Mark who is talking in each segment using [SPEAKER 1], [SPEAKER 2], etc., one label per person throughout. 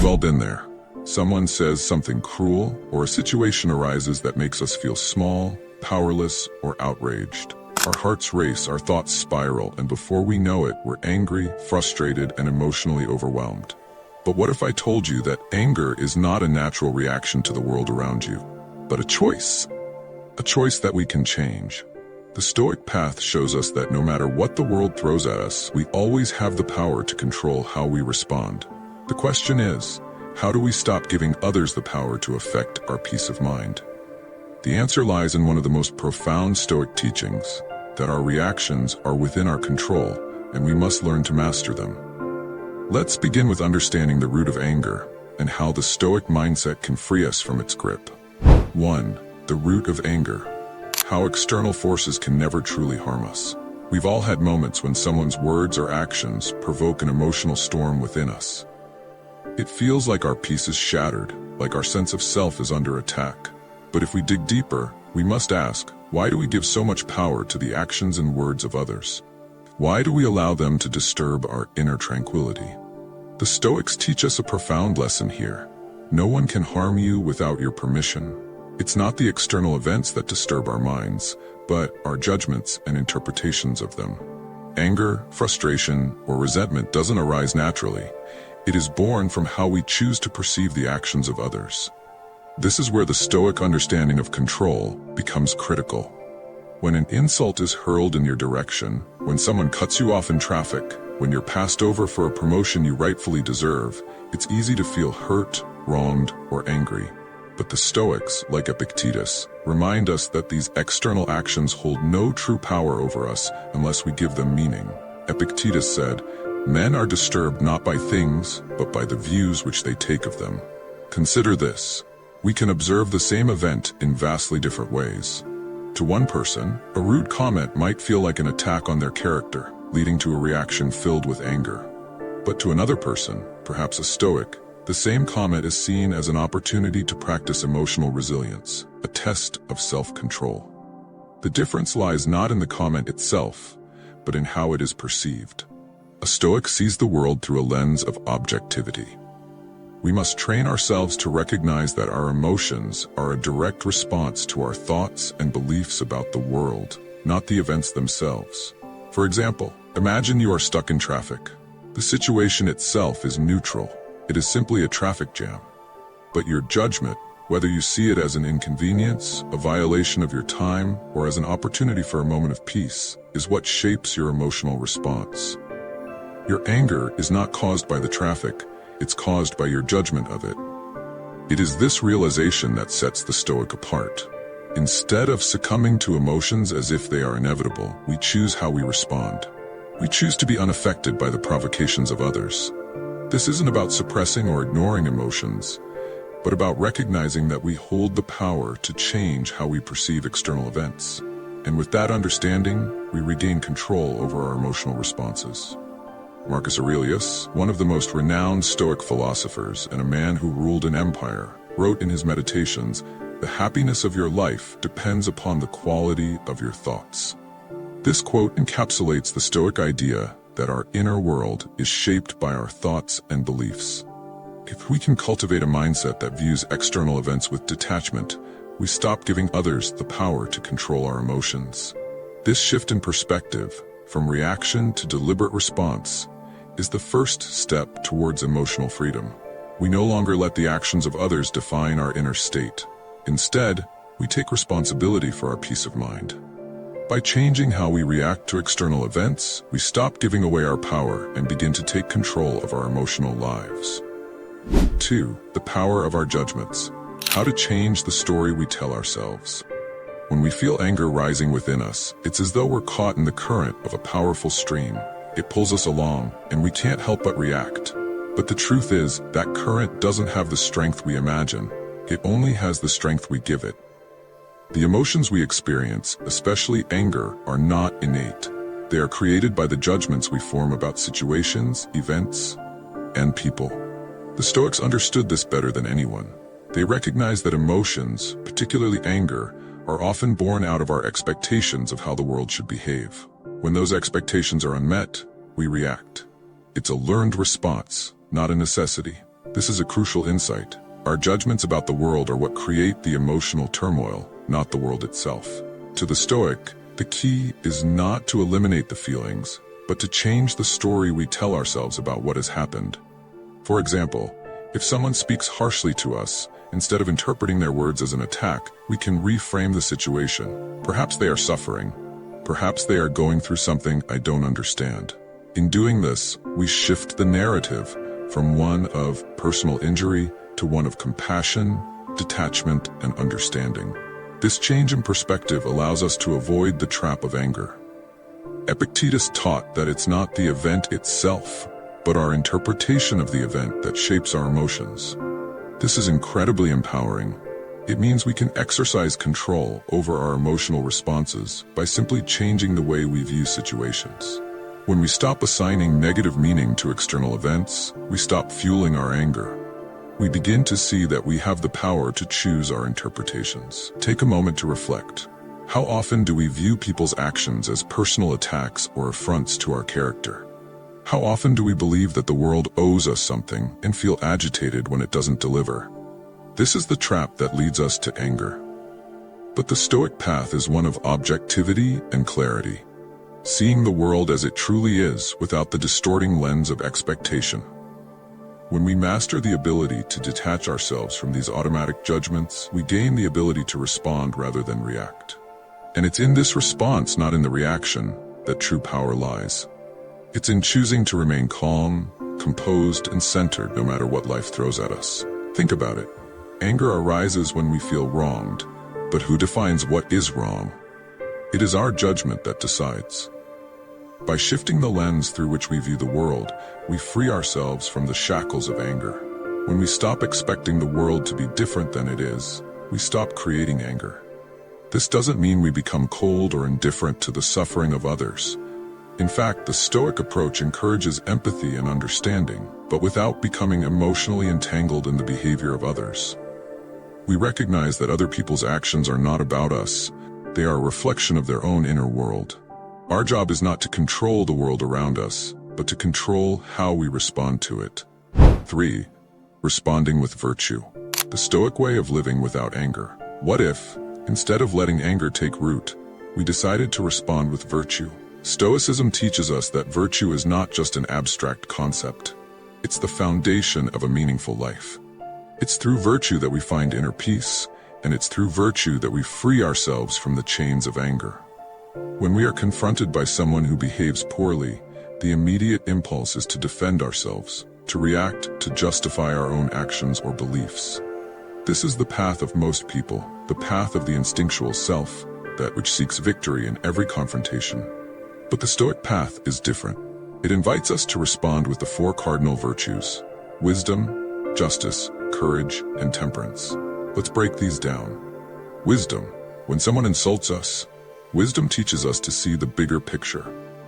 [SPEAKER 1] We've all been there. Someone says something cruel, or a situation arises that makes us feel small, powerless, or outraged. Our hearts race, our thoughts spiral, and before we know it, we're angry, frustrated, and emotionally overwhelmed. But what if I told you that anger is not a natural reaction to the world around you, but a choice? A choice that we can change. The Stoic path shows us that no matter what the world throws at us, we always have the power to control how we respond. The question is, how do we stop giving others the power to affect our peace of mind? The answer lies in one of the most profound Stoic teachings, that our reactions are within our control, and we must learn to master them. Let's begin with understanding the root of anger, and how the Stoic mindset can free us from its grip. 1. The root of anger. How external forces can never truly harm us. We've all had moments when someone's words or actions provoke an emotional storm within us. It feels like our peace is shattered, like our sense of self is under attack. But if we dig deeper, we must ask, why do we give so much power to the actions and words of others? Why do we allow them to disturb our inner tranquility? The Stoics teach us a profound lesson here. No one can harm you without your permission. It's not the external events that disturb our minds, but our judgments and interpretations of them. Anger, frustration, or resentment doesn't arise naturally. It is born from how we choose to perceive the actions of others. This is where the Stoic understanding of control becomes critical. When an insult is hurled in your direction, when someone cuts you off in traffic, when you're passed over for a promotion you rightfully deserve, it's easy to feel hurt, wronged, or angry. But the Stoics, like Epictetus, remind us that these external actions hold no true power over us unless we give them meaning. Epictetus said, "Men are disturbed not by things, but by the views which they take of them." Consider this. We can observe the same event in vastly different ways. To one person, a rude comment might feel like an attack on their character, leading to a reaction filled with anger. But to another person, perhaps a Stoic, the same comment is seen as an opportunity to practice emotional resilience, a test of self-control. The difference lies not in the comment itself, but in how it is perceived. A Stoic sees the world through a lens of objectivity. We must train ourselves to recognize that our emotions are a direct response to our thoughts and beliefs about the world, not the events themselves. For example, imagine you are stuck in traffic. The situation itself is neutral. It is simply a traffic jam. But your judgment, whether you see it as an inconvenience, a violation of your time, or as an opportunity for a moment of peace, is what shapes your emotional response. Your anger is not caused by the traffic, it's caused by your judgment of it. It is this realization that sets the Stoic apart. Instead of succumbing to emotions as if they are inevitable, we choose how we respond. We choose to be unaffected by the provocations of others. This isn't about suppressing or ignoring emotions, but about recognizing that we hold the power to change how we perceive external events. And with that understanding, we regain control over our emotional responses. Marcus Aurelius, one of the most renowned Stoic philosophers and a man who ruled an empire, wrote in his Meditations, "The happiness of your life depends upon the quality of your thoughts." This quote encapsulates the Stoic idea that our inner world is shaped by our thoughts and beliefs. If we can cultivate a mindset that views external events with detachment, we stop giving others the power to control our emotions. This shift in perspective, from reaction to deliberate response, is the first step towards emotional freedom. We no longer let the actions of others define our inner state. Instead, we take responsibility for our peace of mind. By changing how we react to external events, we stop giving away our power and begin to take control of our emotional lives. 2. The power of our judgments. How to change the story we tell ourselves. When we feel anger rising within us, it's as though we're caught in the current of a powerful stream. It pulls us along, and we can't help but react. But the truth is, that current doesn't have the strength we imagine. It only has the strength we give it. The emotions we experience, especially anger, are not innate. They are created by the judgments we form about situations, events, and people. The Stoics understood this better than anyone. They recognized that emotions, particularly anger, are often born out of our expectations of how the world should behave. When those expectations are unmet, we react. It's a learned response, not a necessity. This is a crucial insight. Our judgments about the world are what create the emotional turmoil, not the world itself. To the Stoic, the key is not to eliminate the feelings, but to change the story we tell ourselves about what has happened. For example, if someone speaks harshly to us, instead of interpreting their words as an attack, we can reframe the situation. Perhaps they are suffering. Perhaps they are going through something I don't understand. In doing this, we shift the narrative from one of personal injury to one of compassion, detachment, and understanding. This change in perspective allows us to avoid the trap of anger. Epictetus taught that it's not the event itself, but our interpretation of the event that shapes our emotions. This is incredibly empowering. It means we can exercise control over our emotional responses by simply changing the way we view situations. When we stop assigning negative meaning to external events, we stop fueling our anger. We begin to see that we have the power to choose our interpretations. Take a moment to reflect. How often do we view people's actions as personal attacks or affronts to our character? How often do we believe that the world owes us something and feel agitated when it doesn't deliver? This is the trap that leads us to anger. But the Stoic path is one of objectivity and clarity, seeing the world as it truly is without the distorting lens of expectation. When we master the ability to detach ourselves from these automatic judgments, we gain the ability to respond rather than react. And it's in this response, not in the reaction, that true power lies. It's in choosing to remain calm, composed, and centered no matter what life throws at us. Think about it. Anger arises when we feel wronged, but who defines what is wrong? It is our judgment that decides. By shifting the lens through which we view the world, we free ourselves from the shackles of anger. When we stop expecting the world to be different than it is, we stop creating anger. This doesn't mean we become cold or indifferent to the suffering of others. In fact, the Stoic approach encourages empathy and understanding, but without becoming emotionally entangled in the behavior of others. We recognize that other people's actions are not about us. They are a reflection of their own inner world. Our job is not to control the world around us, but to control how we respond to it. 3. Responding with virtue. The Stoic way of living without anger. What if, instead of letting anger take root, we decided to respond with virtue? Stoicism teaches us that virtue is not just an abstract concept. It's the foundation of a meaningful life. It's through virtue that we find inner peace, and it's through virtue that we free ourselves from the chains of anger. When we are confronted by someone who behaves poorly, the immediate impulse is to defend ourselves, to react, to justify our own actions or beliefs. This is the path of most people, the path of the instinctual self, that which seeks victory in every confrontation. But the Stoic path is different. It invites us to respond with the 4 cardinal virtues: wisdom, justice, courage, and temperance. Let's break these down. Wisdom. When someone insults us, wisdom teaches us to see the bigger picture.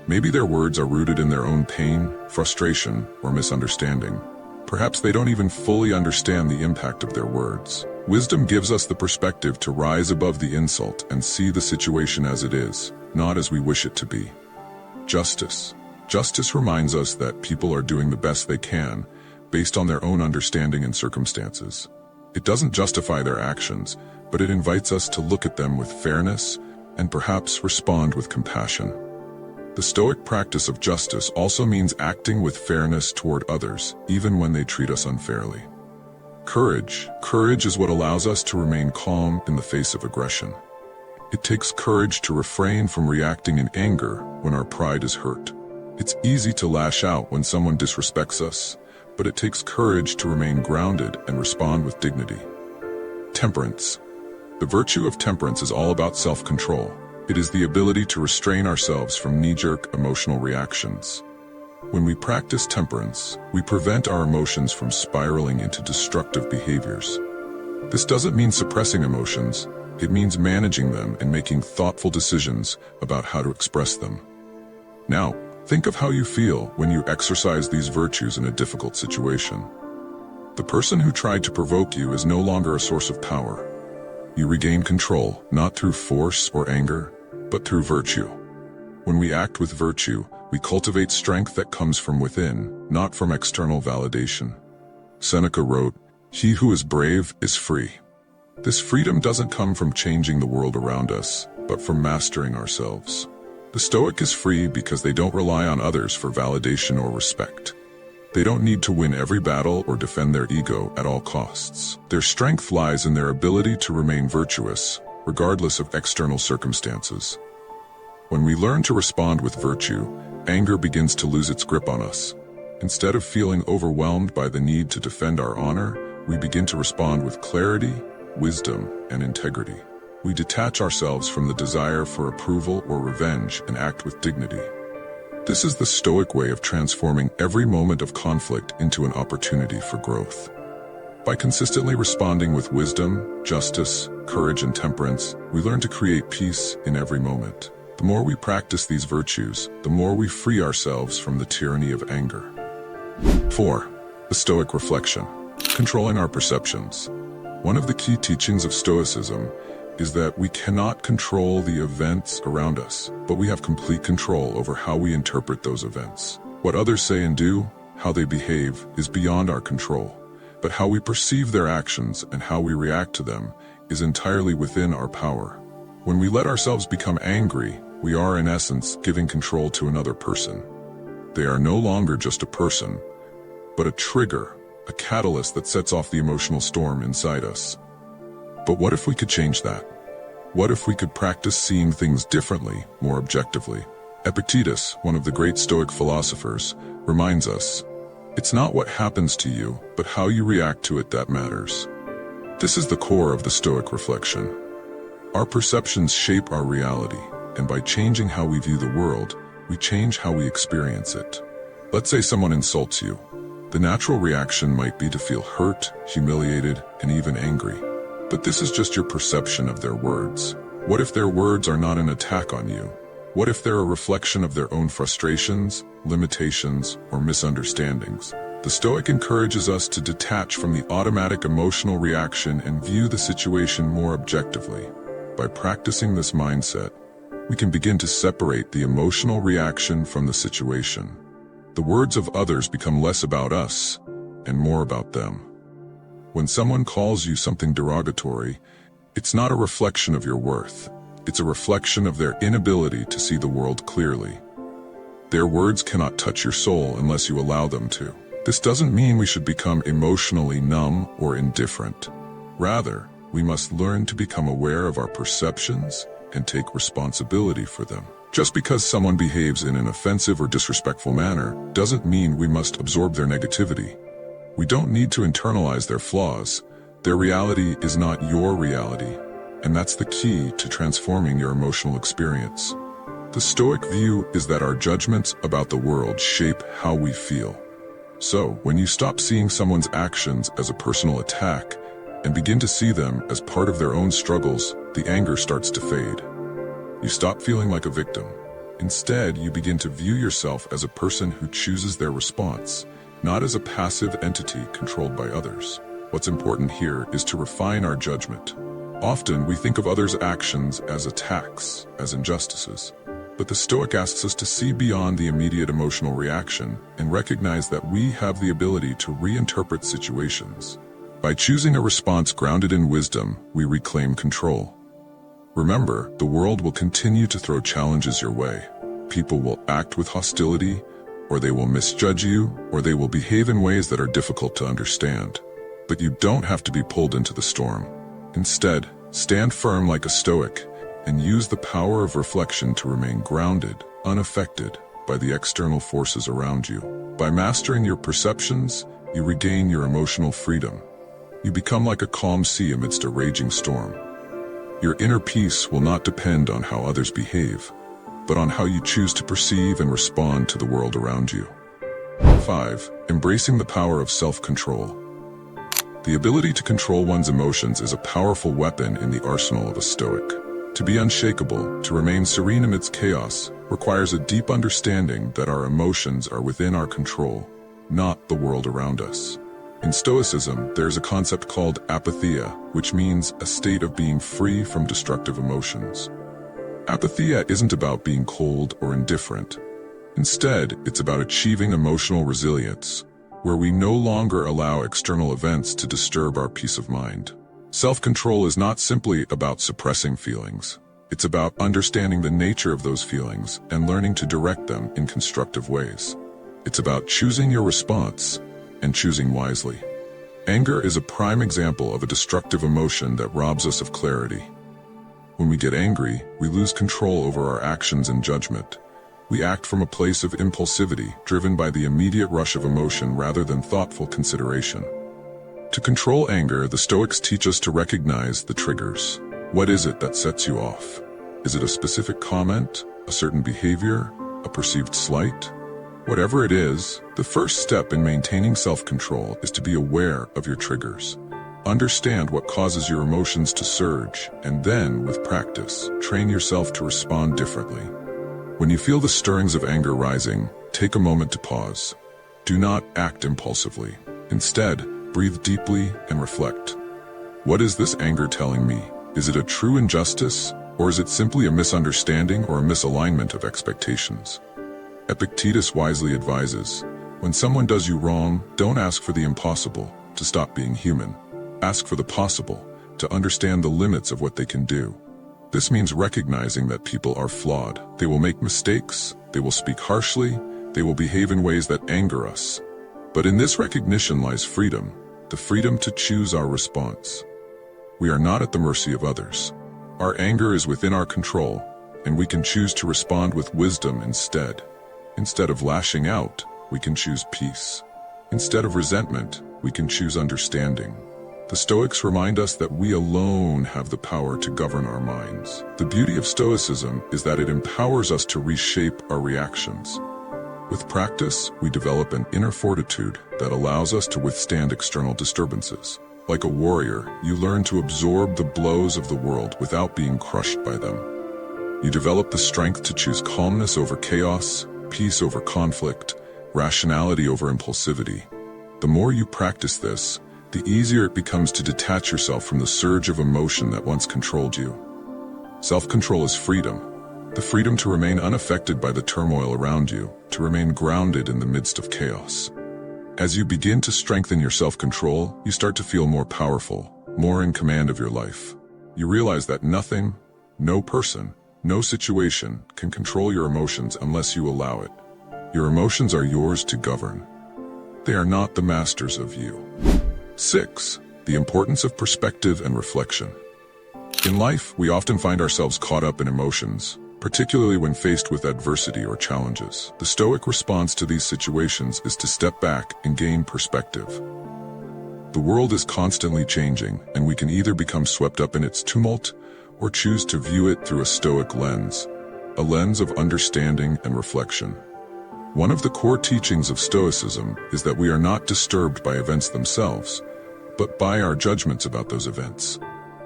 [SPEAKER 1] Maybe their words are rooted in their own pain, frustration, or misunderstanding. Perhaps they don't even fully understand the impact of their words. Wisdom gives us the perspective to rise above the insult and see the situation as it is, not as we wish it to be. Justice. Justice reminds us that people are doing the best they can, based on their own understanding and circumstances. It doesn't justify their actions, but it invites us to look at them with fairness and perhaps respond with compassion. The Stoic practice of justice also means acting with fairness toward others, even when they treat us unfairly. Courage. Courage is what allows us to remain calm in the face of aggression. It takes courage to refrain from reacting in anger when our pride is hurt. It's easy to lash out when someone disrespects us, but it takes courage to remain grounded and respond with dignity. Temperance. The virtue of temperance is all about self-control. It is the ability to restrain ourselves from knee-jerk emotional reactions. When we practice temperance, we prevent our emotions from spiraling into destructive behaviors. This doesn't mean suppressing emotions. It means managing them and making thoughtful decisions about how to express them. Now, think of how you feel when you exercise these virtues in a difficult situation. The person who tried to provoke you is no longer a source of power. You regain control, not through force or anger, but through virtue. When we act with virtue, we cultivate strength that comes from within, not from external validation. Seneca wrote, "He who is brave is free." This freedom doesn't come from changing the world around us, but from mastering ourselves. The Stoic is free because they don't rely on others for validation or respect. They don't need to win every battle or defend their ego at all costs. Their strength lies in their ability to remain virtuous, regardless of external circumstances. When we learn to respond with virtue, anger begins to lose its grip on us. Instead of feeling overwhelmed by the need to defend our honor, we begin to respond with clarity, wisdom, and integrity. We detach ourselves from the desire for approval or revenge and act with dignity. This is the Stoic way of transforming every moment of conflict into an opportunity for growth. By consistently responding with wisdom, justice, courage, and temperance, we learn to create peace in every moment. The more we practice these virtues, the more we free ourselves from the tyranny of anger. 4. The Stoic reflection. Controlling our perceptions. One of the key teachings of Stoicism is that we cannot control the events around us, but we have complete control over how we interpret those events. What others say and do, how they behave, is beyond our control, but how we perceive their actions and how we react to them is entirely within our power. When we let ourselves become angry, we are in essence giving control to another person. They are no longer just a person, but a trigger, a catalyst that sets off the emotional storm inside us. But what if we could change that? What if we could practice seeing things differently, more objectively? Epictetus, one of the great Stoic philosophers, reminds us, "It's not what happens to you, but how you react to it that matters." This is the core of the Stoic reflection. Our perceptions shape our reality, and by changing how we view the world, we change how we experience it. Let's say someone insults you. The natural reaction might be to feel hurt, humiliated, and even angry. But this is just your perception of their words. What if their words are not an attack on you? What if they're a reflection of their own frustrations, limitations, or misunderstandings? The Stoic encourages us to detach from the automatic emotional reaction and view the situation more objectively. By practicing this mindset, we can begin to separate the emotional reaction from the situation. The words of others become less about us and more about them. When someone calls you something derogatory, it's not a reflection of your worth. It's a reflection of their inability to see the world clearly. Their words cannot touch your soul unless you allow them to. This doesn't mean we should become emotionally numb or indifferent. Rather, we must learn to become aware of our perceptions and take responsibility for them. Just because someone behaves in an offensive or disrespectful manner doesn't mean we must absorb their negativity. We don't need to internalize their flaws. Their reality is not your reality, and that's the key to transforming your emotional experience. The Stoic view is that our judgments about the world shape how we feel. So, when you stop seeing someone's actions as a personal attack and begin to see them as part of their own struggles, the anger starts to fade. You stop feeling like a victim. Instead, you begin to view yourself as a person who chooses their response, not as a passive entity controlled by others. What's important here is to refine our judgment. Often, we think of others' actions as attacks, as injustices. But the Stoic asks us to see beyond the immediate emotional reaction and recognize that we have the ability to reinterpret situations. By choosing a response grounded in wisdom, we reclaim control. Remember, the world will continue to throw challenges your way. People will act with hostility, or they will misjudge you, or they will behave in ways that are difficult to understand. But you don't have to be pulled into the storm. Instead, stand firm like a Stoic and use the power of reflection to remain grounded, unaffected by the external forces around you. By mastering your perceptions, you regain your emotional freedom. You become like a calm sea amidst a raging storm. Your inner peace will not depend on how others behave, but on how you choose to perceive and respond to the world around you. 5. Embracing the power of self-control. The ability to control one's emotions is a powerful weapon in the arsenal of a Stoic. To be unshakable, to remain serene amidst chaos, requires a deep understanding that our emotions are within our control, not the world around us. In Stoicism, there's a concept called apatheia, which means a state of being free from destructive emotions. Apatheia isn't about being cold or indifferent. Instead, it's about achieving emotional resilience, where we no longer allow external events to disturb our peace of mind. Self-control is not simply about suppressing feelings. It's about understanding the nature of those feelings and learning to direct them in constructive ways. It's about choosing your response and choosing wisely. Anger is a prime example of a destructive emotion that robs us of clarity. When we get angry, we lose control over our actions and judgment. We act from a place of impulsivity, driven by the immediate rush of emotion rather than thoughtful consideration. To control anger, the Stoics teach us to recognize the triggers. What is it that sets you off? Is it a specific comment, a certain behavior, a perceived slight? Whatever it is, the first step in maintaining self-control is to be aware of your triggers. Understand what causes your emotions to surge, and then, with practice, train yourself to respond differently. When you feel the stirrings of anger rising, take a moment to pause. Do not act impulsively. Instead, breathe deeply and reflect. What is this anger telling me? Is it a true injustice, or is it simply a misunderstanding or a misalignment of expectations? Epictetus wisely advises, when someone does you wrong, don't ask for the impossible, to stop being human. Ask for the possible, to understand the limits of what they can do. This means recognizing that people are flawed. They will make mistakes, they will speak harshly, they will behave in ways that anger us. But in this recognition lies freedom, the freedom to choose our response. We are not at the mercy of others. Our anger is within our control, and we can choose to respond with wisdom instead. Instead of lashing out, we can choose peace. Instead of resentment, we can choose understanding. The Stoics remind us that we alone have the power to govern our minds. The beauty of Stoicism is that it empowers us to reshape our reactions. With practice, we develop an inner fortitude that allows us to withstand external disturbances. Like a warrior, you learn to absorb the blows of the world without being crushed by them. You develop the strength to choose calmness over chaos, peace over conflict, rationality over impulsivity. The more you practice this, the easier it becomes to detach yourself from the surge of emotion that once controlled you. Self-control is freedom. The freedom to remain unaffected by the turmoil around you, to remain grounded in the midst of chaos. As you begin to strengthen your self-control, you start to feel more powerful, more in command of your life. You realize that nothing, no person, no situation can control your emotions unless you allow it. Your emotions are yours to govern. They are not the masters of you. 6. The importance of perspective and reflection. In life, we often find ourselves caught up in emotions, particularly when faced with adversity or challenges. The Stoic response to these situations is to step back and gain perspective. The world is constantly changing, and we can either become swept up in its tumult or choose to view it through a Stoic lens, a lens of understanding and reflection. One of the core teachings of Stoicism is that we are not disturbed by events themselves, but by our judgments about those events.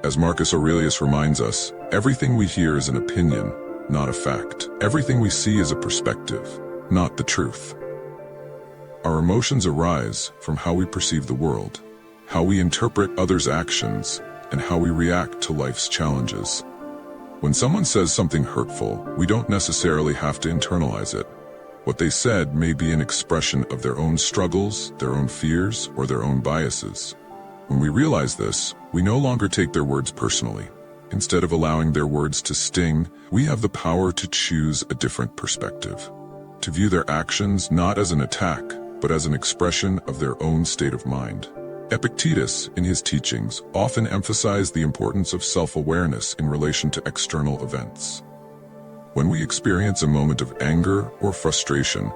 [SPEAKER 1] As Marcus Aurelius reminds us, everything we hear is an opinion, not a fact. Everything we see is a perspective, not the truth. Our emotions arise from how we perceive the world, how we interpret others' actions, and how we react to life's challenges. When someone says something hurtful, we don't necessarily have to internalize it. What they said may be an expression of their own struggles, their own fears, or their own biases. When we realize this, we no longer take their words personally. Instead of allowing their words to sting, we have the power to choose a different perspective. To view their actions not as an attack, but as an expression of their own state of mind. Epictetus, in his teachings, often emphasized the importance of self-awareness in relation to external events. When we experience a moment of anger or frustration,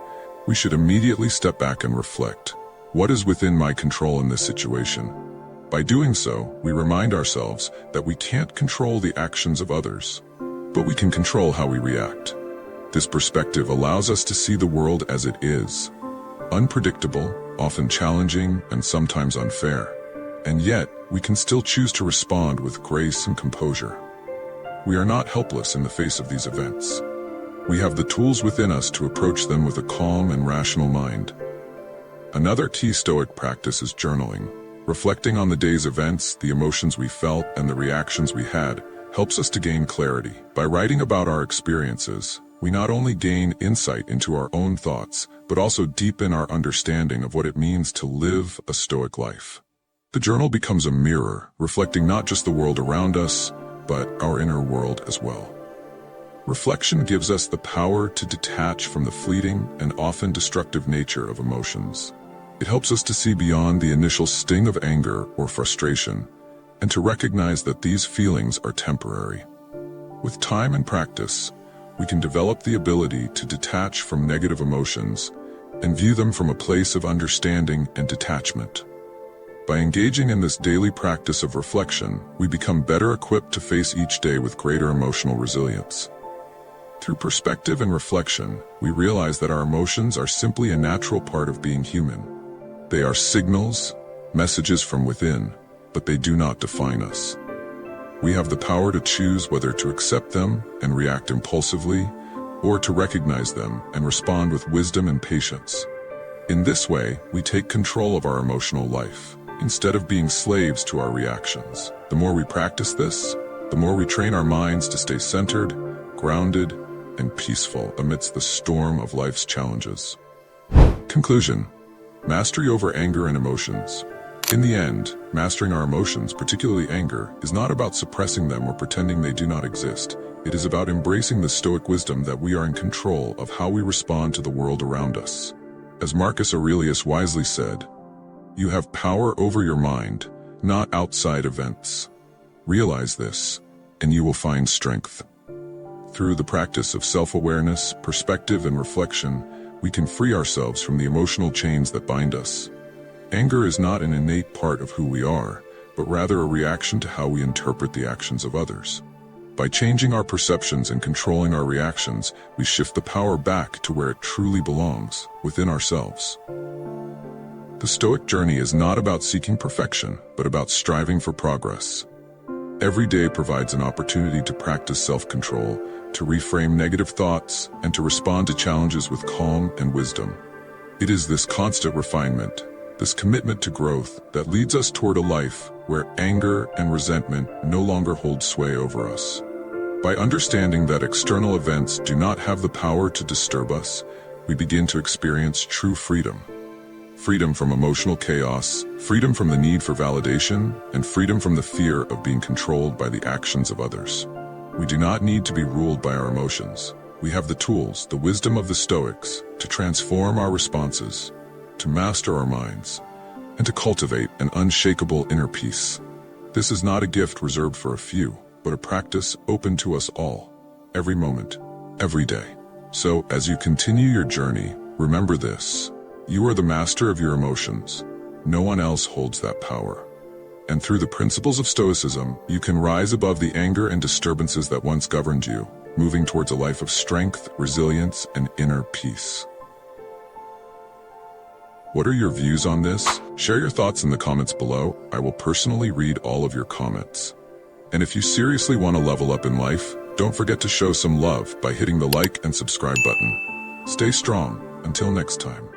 [SPEAKER 1] we should immediately step back and reflect. What is within my control in this situation? By doing so, we remind ourselves that we can't control the actions of others, but we can control how we react. This perspective allows us to see the world as it is. Unpredictable, often challenging, and sometimes unfair. And yet, we can still choose to respond with grace and composure. We are not helpless in the face of these events. We have the tools within us to approach them with a calm and rational mind. Another key Stoic practice is journaling. Reflecting on the day's events, the emotions we felt, and the reactions we had helps us to gain clarity. By writing about our experiences, we not only gain insight into our own thoughts, but also deepen our understanding of what it means to live a Stoic life. The journal becomes a mirror, reflecting not just the world around us, but our inner world as well. Reflection gives us the power to detach from the fleeting and often destructive nature of emotions. It helps us to see beyond the initial sting of anger or frustration, and to recognize that these feelings are temporary. With time and practice, we can develop the ability to detach from negative emotions and view them from a place of understanding and detachment. By engaging in this daily practice of reflection, we become better equipped to face each day with greater emotional resilience. Through perspective and reflection, we realize that our emotions are simply a natural part of being human. They are signals, messages from within, but they do not define us. We have the power to choose whether to accept them and react impulsively, or to recognize them and respond with wisdom and patience. In this way, we take control of our emotional life, instead of being slaves to our reactions. The more we practice this, the more we train our minds to stay centered, grounded, and peaceful amidst the storm of life's challenges. Conclusion: mastery over anger and emotions. In the end, mastering our emotions, particularly anger, is not about suppressing them or pretending they do not exist. It is about embracing the Stoic wisdom that we are in control of how we respond to the world around us. As Marcus Aurelius wisely said, "You have power over your mind, not outside events." Realize this, and you will find strength. Through the practice of self-awareness, perspective, and reflection, we can free ourselves from the emotional chains that bind us. Anger is not an innate part of who we are, but rather a reaction to how we interpret the actions of others. By changing our perceptions and controlling our reactions, we shift the power back to where it truly belongs, within ourselves. The Stoic journey is not about seeking perfection, but about striving for progress. Every day provides an opportunity to practice self-control, to reframe negative thoughts, and to respond to challenges with calm and wisdom. It is this constant refinement, this commitment to growth, that leads us toward a life where anger and resentment no longer hold sway over us. By understanding that external events do not have the power to disturb us, we begin to experience true freedom. Freedom from emotional chaos, freedom from the need for validation, and freedom from the fear of being controlled by the actions of others. We do not need to be ruled by our emotions. We have the tools, the wisdom of the Stoics, to transform our responses, to master our minds, and to cultivate an unshakable inner peace. This is not a gift reserved for a few, but a practice open to us all, every moment, every day. So, as you continue your journey, remember this: you are the master of your emotions. No one else holds that power. And through the principles of Stoicism, you can rise above the anger and disturbances that once governed you, moving towards a life of strength, resilience, and inner peace. What are your views on this? Share your thoughts in the comments below. I will personally read all of your comments. And if you seriously want to level up in life, don't forget to show some love by hitting the like and subscribe button. Stay strong. Until next time.